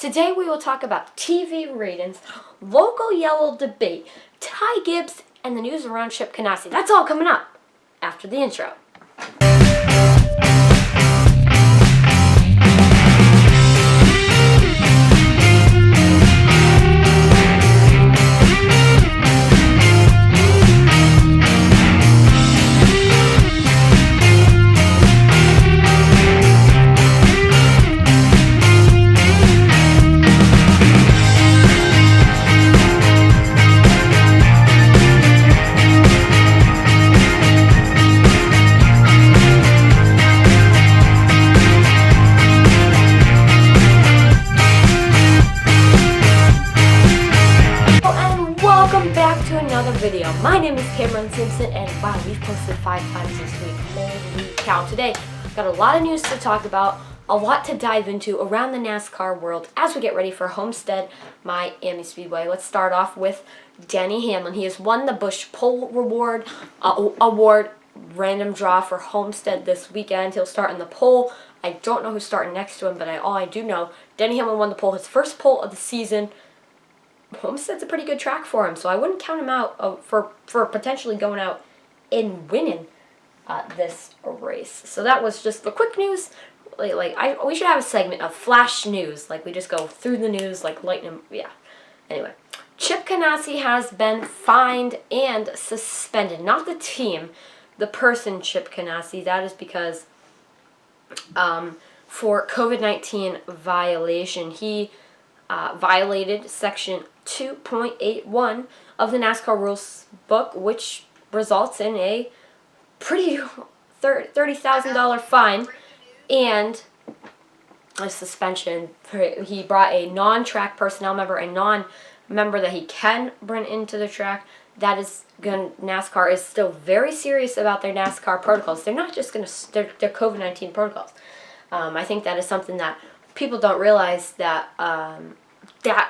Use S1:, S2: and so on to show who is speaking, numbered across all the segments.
S1: Today we will talk about TV ratings, local yellow debate, Ty Gibbs, and the news around Chip Ganassi. That's all coming up after the intro. Video. My name is Cameron Simpson, and wow, we've posted 5 times this week. Holy cow. Today, got a lot of news to talk about, a lot to dive into around the NASCAR world as we get ready for Homestead Miami Speedway. Let's start off with Denny Hamlin. He has won the Busch Pole Award random draw for Homestead this weekend. He'll start in the pole. I don't know who's starting next to him, but all I do know, Denny Hamlin won the pole, his first pole of the season. Homestead's a pretty good track for him, so I wouldn't count him out for potentially going out and winning this race. So that was just the quick news. We should have a segment of flash news, like we just go through the news like lightning. Yeah. Anyway, Chip Ganassi has been fined and suspended. Not the team, the person Chip Ganassi. That is because for COVID-19 violation, he violated Section 2.81 of the NASCAR rules book, which results in a pretty $30,000 fine and a suspension. He brought a non-track personnel member, a non-member that he can bring into the track. That is NASCAR is still very serious about their NASCAR protocols. They're not just their COVID-19 protocols. I think that is something that people don't realize that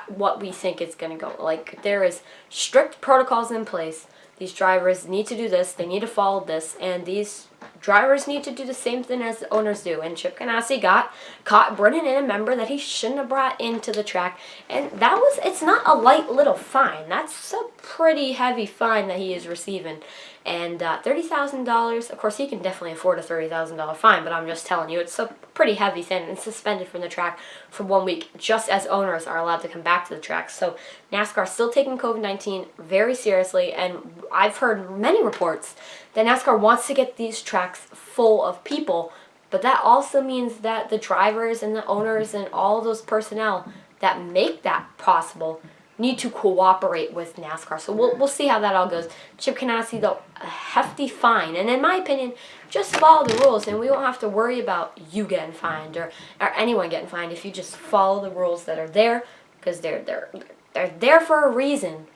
S1: what we think is going to go. Like, there is strict protocols in place. These drivers need to do this. They need to follow this. And these drivers need to do the same thing as the owners do. And Chip Ganassi got caught bringing in a member that he shouldn't have brought into the track. And it's not a light little fine. That's a pretty heavy fine that he is receiving. And $30,000, of course, he can definitely afford a $30,000 fine, but I'm just telling you, it's a pretty heavy thing, and suspended from the track for 1 week, just as owners are allowed to come back to the track. So NASCAR is still taking COVID-19 very seriously, and I've heard many reports that NASCAR wants to get these tracks full of people, but that also means that the drivers and the owners and all those personnel that make that possible need to cooperate with NASCAR. So we'll see how that all goes. Chip Ganassi, though, a hefty fine. And in my opinion, just follow the rules, and we won't have to worry about you getting fined or anyone getting fined if you just follow the rules that are there, because they're there for a reason,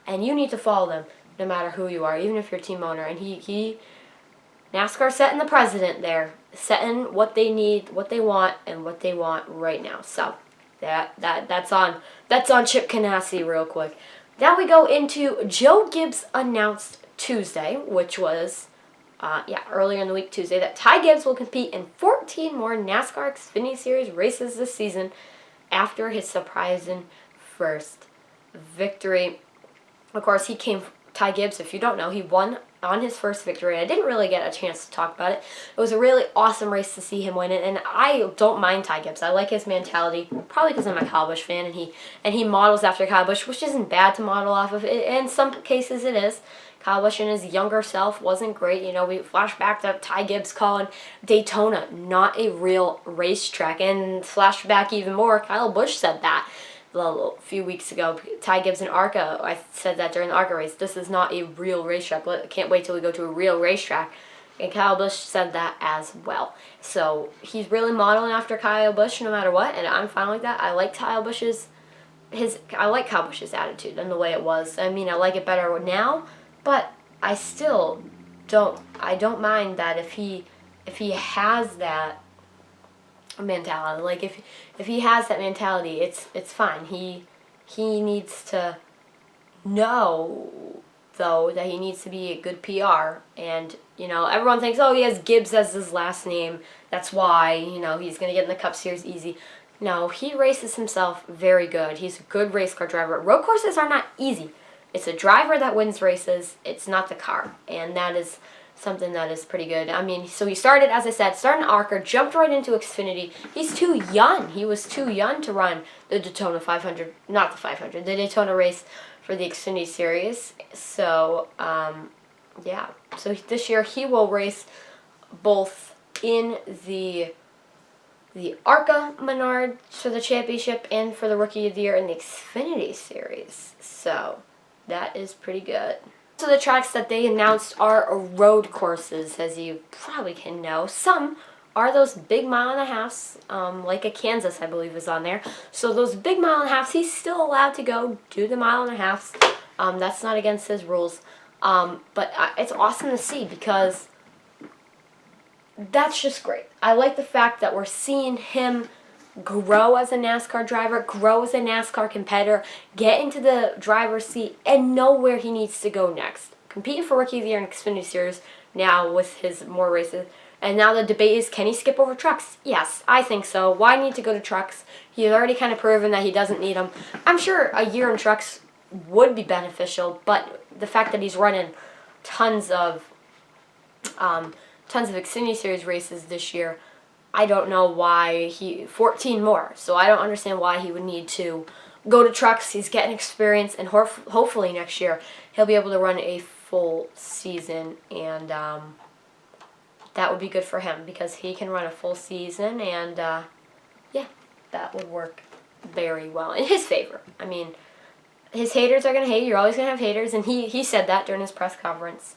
S1: and you need to follow them no matter who you are, even if you're a team owner. And NASCAR setting the precedent there, setting what they need, what they want, and what they want right now. So that's on Chip Ganassi real quick. Now we go into Joe Gibbs announced Tuesday, which was earlier in the week Tuesday, that Ty Gibbs will compete in 14 more NASCAR Xfinity Series races this season after his surprising first victory. Of course, Ty Gibbs, if you don't know, he won on his first victory. I didn't really get a chance to talk about it. It was a really awesome race to see him win it, and I don't mind Ty Gibbs. I like his mentality, probably because I'm a Kyle Busch fan, and he models after Kyle Busch, which isn't bad to model off of. In some cases it is. Kyle Busch in his younger self wasn't great. You know, we flash back to Ty Gibbs calling Daytona not a real racetrack, and flashback even more, Kyle Busch said that a few weeks ago. Ty Gibbs and ARCA, I said that during the ARCA race, this is not a real racetrack. I can't wait till we go to a real racetrack. And Kyle Busch said that as well. So he's really modeling after Kyle Busch no matter what, and I'm fine with that. I like Kyle Busch's attitude and the way it was. I mean, I like it better now, but I still don't mind that if he has that mentality. Like, if he has that mentality, it's fine. He needs to know, though, that he needs to be a good PR. And, you know, everyone thinks, oh, he has Gibbs as his last name, that's why, you know, he's going to get in the Cup Series easy. No, he races himself very good. He's a good race car driver. Road courses are not easy. It's the driver that wins races. It's not the car. And that is something that is pretty good. I mean, so he started, as I said, started in ARCA, jumped right into Xfinity. He's too young. He was too young to run the Daytona 500, not the 500, the Daytona race for the Xfinity Series. So, yeah. So this year he will race both in the ARCA Menard for the championship and for the Rookie of the Year in the Xfinity Series. So that is pretty good. So the tracks that they announced are road courses, as you probably can know. Some are those big mile and a halves, like a Kansas, I believe, is on there. So those big mile and a halves, he's still allowed to go do the mile and a halves. That's not against his rules. But it's awesome to see because that's just great. I like the fact that we're seeing him grow as a NASCAR driver, grow as a NASCAR competitor, get into the driver's seat, and know where he needs to go next. Competing for Rookie of the Year in Xfinity Series now with his more races. And now the debate is, can he skip over trucks? Yes, I think so. Why need to go to trucks? He's already kind of proven that he doesn't need them. I'm sure a year in trucks would be beneficial, but the fact that he's running tons of Xfinity Series races this year, I don't know why 14 more, so I don't understand why he would need to go to trucks. He's getting experience, and hopefully next year he'll be able to run a full season, and that would be good for him because he can run a full season, and yeah, that would work very well in his favor. I mean, his haters are going to hate. You're always going to have haters, and he said that during his press conference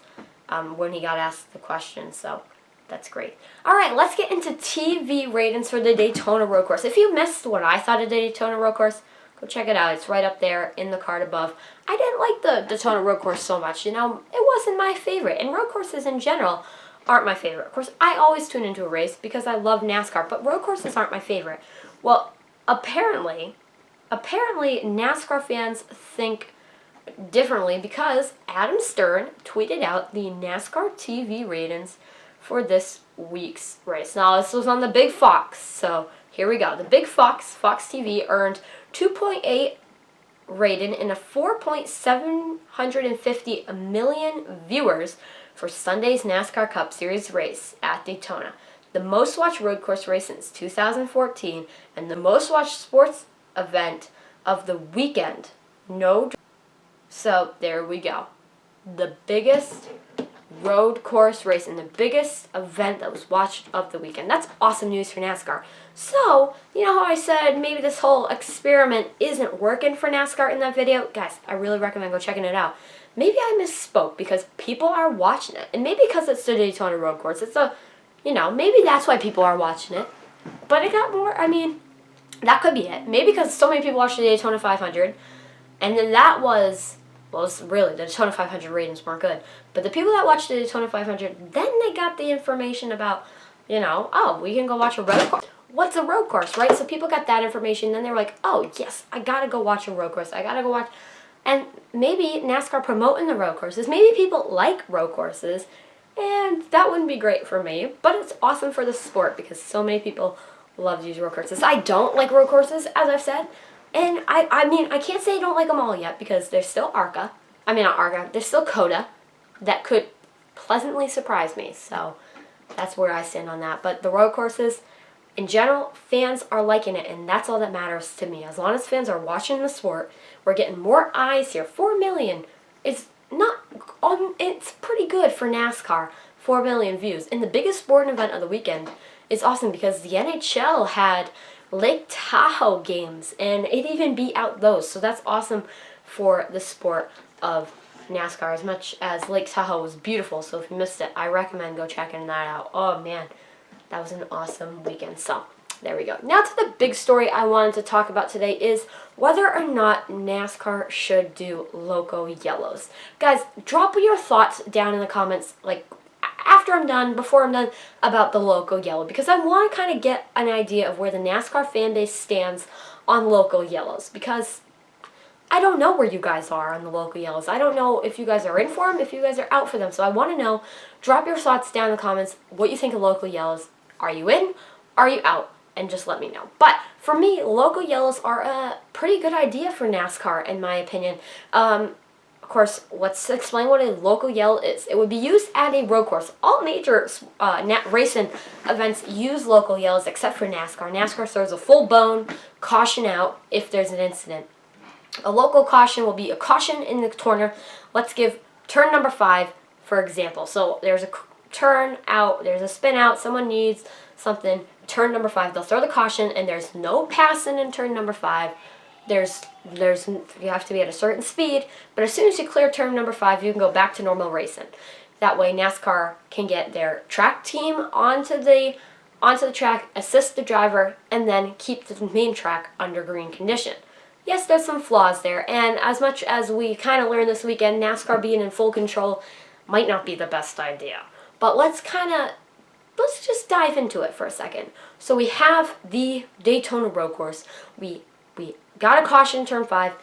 S1: when he got asked the question, so that's great. All right, let's get into TV ratings for the Daytona Road Course. If you missed what I thought of the Daytona Road Course, go check it out. It's right up there in the card above. I didn't like the Daytona Road Course so much. You know, it wasn't my favorite, and road courses in general aren't my favorite. Of course, I always tune into a race because I love NASCAR, but road courses aren't my favorite. Well, apparently NASCAR fans think differently because Adam Stern tweeted out the NASCAR TV ratings for this week's race. Now, this was on the Big Fox, so here we go. The Big Fox TV, earned 2.8 rating in a 4.750 million viewers for Sunday's NASCAR Cup Series race at Daytona, the most watched road course race since 2014, and the most watched sports event of the weekend. So there we go. The biggest road course race and the biggest event that was watched of the weekend. That's awesome news for NASCAR. So, you know how I said maybe this whole experiment isn't working for NASCAR in that video? Guys, I really recommend go checking it out. Maybe I misspoke because people are watching it. And maybe because it's the Daytona Road Course. It's maybe that's why people are watching it. But it got more, that could be it. Maybe because so many people watched the Daytona 500. And then that was, really, the Daytona 500 ratings weren't good. But the people that watched the Daytona 500, then they got the information about, oh, we can go watch a road course. What's a road course, right? So people got that information. Then they were like, oh, yes, I got to go watch a road course. I got to go watch. And maybe NASCAR promoting the road courses. Maybe people like road courses. And that wouldn't be great for me. But it's awesome for the sport because so many people love these road courses. I don't like road courses, as I've said. And I can't say I don't like them all yet because there's still ARCA. Not ARCA. There's still COTA that could pleasantly surprise me. So that's where I stand on that. But the road courses, in general, fans are liking it, and that's all that matters to me. As long as fans are watching the sport, we're getting more eyes here. 4 million is it's pretty good for NASCAR. 4 million views. And the biggest sporting event of the weekend is awesome because the NHL had Lake Tahoe games, and it even beat out those. So that's awesome for the sport of NASCAR, as much as Lake Tahoe was beautiful. So if you missed it, I recommend go checking that out. Oh, man, that was an awesome weekend. So there we go. Now to the big story I wanted to talk about today is whether or not NASCAR should do loco yellows. Guys, drop your thoughts down in the comments, after I'm done, before I'm done, about the loco yellow, because I want to kind of get an idea of where the NASCAR fan base stands on loco yellows, because I don't know where you guys are on the loco yellows. I don't know if you guys are in for them, if you guys are out for them, so I want to know. Drop your thoughts down in the comments, what you think of loco yellows. Are you in? Are you out? And just let me know. But for me, local yellows are a pretty good idea for NASCAR, in my opinion. Of course, let's explain what a local yellow is. It would be used at a road course. All major racing events use local yellows except for NASCAR. NASCAR throws a full-blown caution out if there's an incident. A local caution will be a caution in the corner. Let's give turn number 5, for example. So there's a turn out, there's a spin out, someone needs something. Turn number 5, they'll throw the caution, and there's no passing in turn number 5. You have to be at a certain speed, but as soon as you clear turn number 5, you can go back to normal racing. That way NASCAR can get their track team onto the track, assist the driver, and then keep the main track under green condition. Yes, there's some flaws there, and as much as we kind of learned this weekend, NASCAR being in full control might not be the best idea. But let's just dive into it for a second. So we have the Daytona road course. We got a caution turn 5.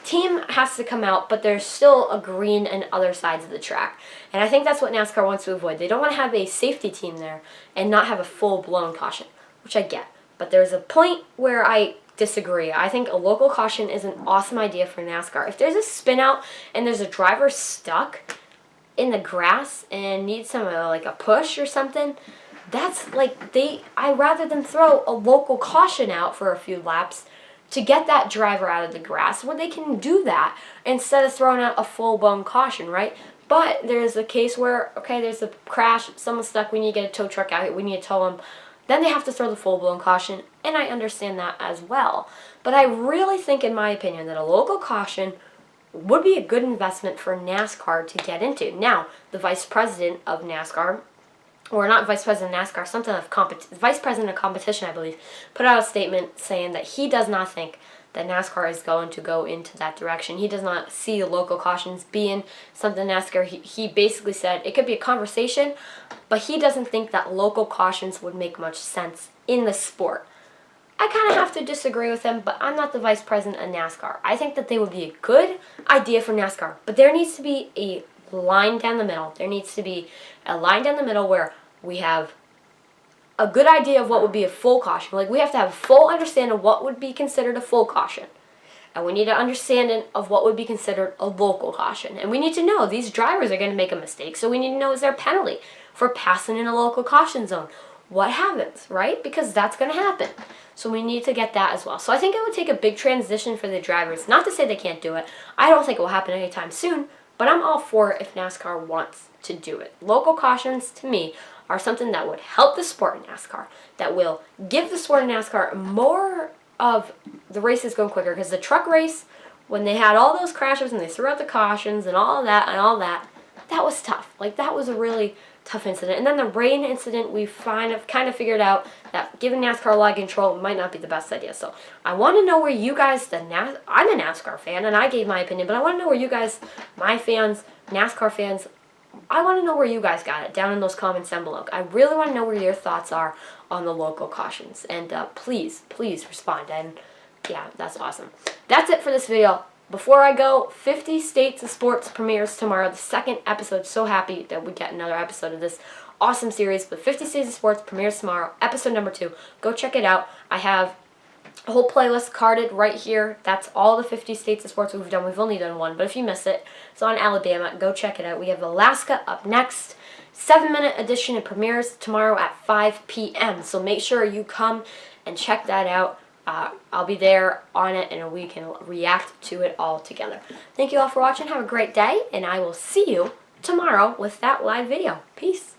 S1: Team has to come out, but there's still a green on other sides of the track. And I think that's what NASCAR wants to avoid. They don't want to have a safety team there and not have a full-blown caution, which I get. But there's a point where I disagree. I think a local caution is an awesome idea for NASCAR. If there's a spin out and there's a driver stuck in the grass and needs some like a push or something, that's like I rather than throw a local caution out for a few laps to get that driver out of the grass, where they can do that instead of throwing out a full-blown caution, right? But there's a case where, okay, there's a crash, someone's stuck, we need to get a tow truck out here, we need to tow them. Then they have to throw the full-blown caution, and I understand that as well. But I really think, in my opinion, that a local caution would be a good investment for NASCAR to get into. Now, the vice president of NASCAR, or not vice president of NASCAR, something of vice president of competition, I believe, put out a statement saying that he does not think that NASCAR is going to go into that direction. He does not see local cautions being something NASCAR. He basically said it could be a conversation, but he doesn't think that local cautions would make much sense in the sport. I kind of have to disagree with him, but I'm not the vice president of NASCAR. I think that they would be a good idea for NASCAR, but there needs to be a line down the middle. There needs to be a line down the middle where we have a good idea of what would be a full caution. Like, we have to have a full understanding of what would be considered a full caution. And we need an understanding of what would be considered a local caution. And we need to know these drivers are going to make a mistake, so we need to know, is there a penalty for passing in a local caution zone? What happens, right? Because that's going to happen. So we need to get that as well. So I think it would take a big transition for the drivers. Not to say they can't do it. I don't think it will happen anytime soon, but I'm all for it if NASCAR wants to do it. Local cautions, to me, are something that would help the sport in NASCAR, that will give the sport in NASCAR more of the races going quicker. Because the truck race, when they had all those crashes and they threw out the cautions and all that, that was tough. Like, that was a really tough incident. And then the rain incident, we kind of figured out that giving NASCAR a lot of control might not be the best idea. So I want to know where you guys, I'm a NASCAR fan, and I gave my opinion, but I want to know where you guys, my fans, NASCAR fans, I want to know where you guys got it down in those comments down below. I really want to know where your thoughts are on the local cautions. And please respond. And yeah, that's awesome. That's it for this video. Before I go, 50 States of Sports premieres tomorrow, the second episode. So happy that we get another episode of this awesome series. But 50 States of Sports premieres tomorrow, episode number 2. Go check it out. I have a whole playlist carded right here. That's all the 50 States of Sports we've done. We've only done one, but if you missed it, it's on Alabama. Go check it out. We have Alaska up next. 7-minute edition. It premieres tomorrow at 5 p.m. So make sure you come and check that out. I'll be there on it, and we can react to it all together. Thank you all for watching. Have a great day, and I will see you tomorrow with that live video. Peace.